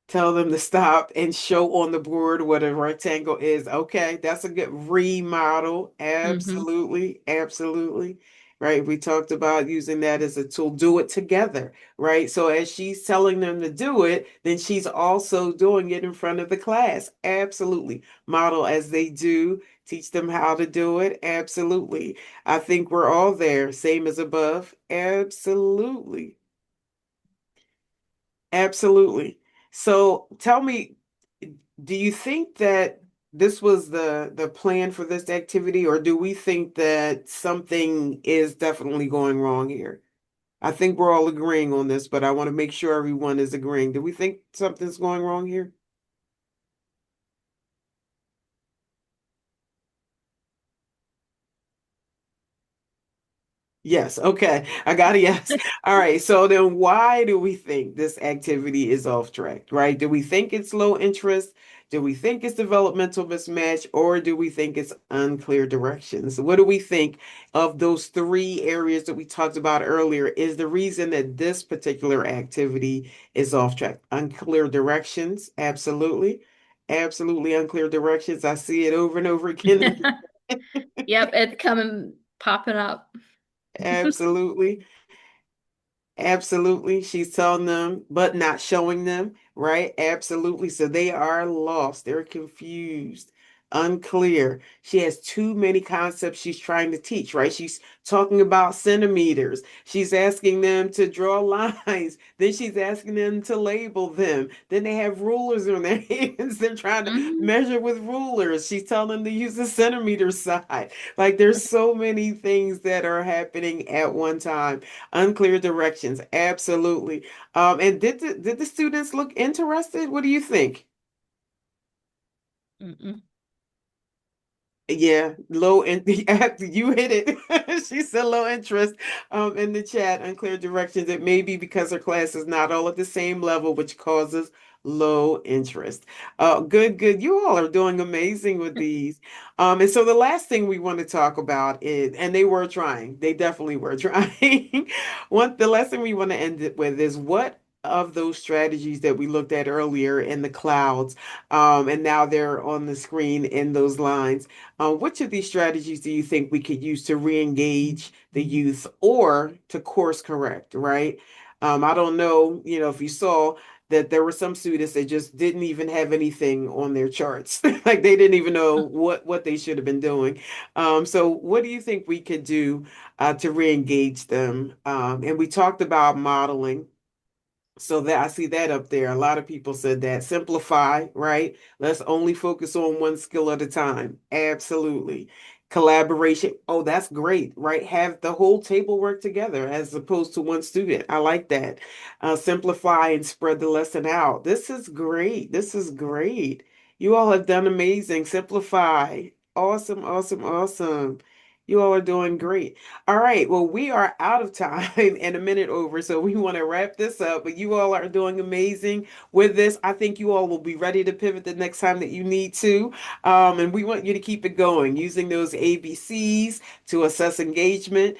Tell them to stop and show on the board what a rectangle is. Okay, that's a good remodel. Hmm. Absolutely, absolutely. Right. We talked about using that as a tool. Do it together, right? So as she's telling them to do it, then she's also doing it in front of the class. Absolutely. Model as they do, teach them how to do it. Absolutely. I think we're all there, same as above. Absolutely. Absolutely. So tell me, do you think that this was the plan for this activity, or do we think that something is definitely going wrong here? I think we're all agreeing on this, but I want to make sure everyone is agreeing. Do we think something's going wrong here? Yes, okay. I got a yes. All right. So then why do we think this activity is off track, right? Do we think it's low interest? Do we think it's developmental mismatch? Or do we think it's unclear directions? What do we think of those three areas that we talked about earlier is the reason that this particular activity is off track? Unclear directions, absolutely. Absolutely unclear directions. I see it over and over again. Yep, it's coming, popping up. Absolutely. Absolutely. She's telling them, but not showing them, right? Absolutely. So they are lost. They're confused, unclear. She has too many concepts she's trying to teach, right? She's talking about centimeters. She's asking them to draw lines. Then she's asking them to label them. Then they have rulers in their hands. They're trying to Hmm. measure with rulers. She's telling them to use the centimeter side. Like there's so many things that are happening at one time. Unclear directions, absolutely. And did the students look interested? What do you think? Mm-mm. Yeah, low in you hit it. She said low interest in the chat, unclear directions. It may be because her class is not all at the same level, which causes low interest. Good, good. You all are doing amazing with these. And so the last thing we want to talk about is, and they were trying, they definitely were trying. The last thing we want to end it with is what of those strategies that we looked at earlier in the clouds, and now they're on the screen in those lines. Which of these strategies do you think we could use to re-engage the youth or to course correct, right? I don't know, if you saw that there were some students that just didn't even have anything on their charts. Like they didn't even know what they should have been doing. So what do you think we could do to re-engage them? And we talked about modeling. So that I see that up there. A lot of people said that. Simplify, right? Let's only focus on one skill at a time. Absolutely. Collaboration. Oh, that's great, right? Have the whole table work together as opposed to one student. I like that. Simplify and spread the lesson out. This is great. This is great. You all have done amazing. Simplify. Awesome, awesome, awesome. You all are doing great. All right. Well, we are out of time and a minute over, so we want to wrap this up. But you all are doing amazing with this. I think you all will be ready to pivot the next time that you need to. And we want you to keep it going using those ABCs to assess engagement,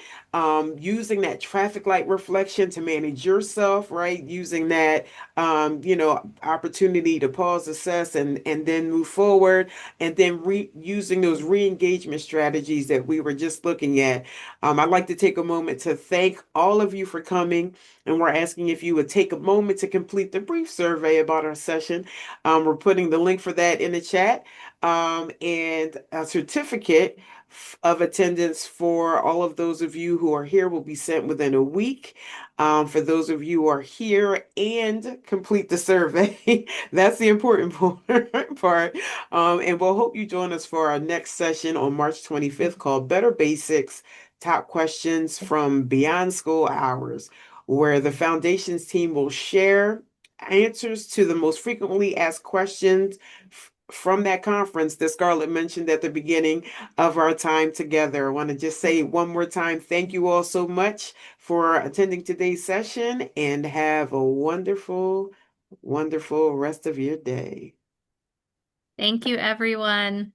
using that traffic light reflection to manage yourself, right? Using that, opportunity to pause, assess, and then move forward, and then using those re-engagement strategies that we were just looking at. I'd like to take a moment to thank all of you for coming, and we're asking if you would take a moment to complete the brief survey about our session. We're putting the link for that in the chat, and a certificate of attendance for all of those of you who are here will be sent within a week. For those of you who are here and complete the survey, that's the important part. And we'll hope you join us for our next session on March 25th called Better Basics, Top Questions from Beyond School Hours, where the Foundations team will share answers to the most frequently asked questions from that conference that Scarlett mentioned at the beginning of our time together. I want to just say one more time, thank you all so much for attending today's session and have a wonderful, wonderful rest of your day. Thank you, everyone.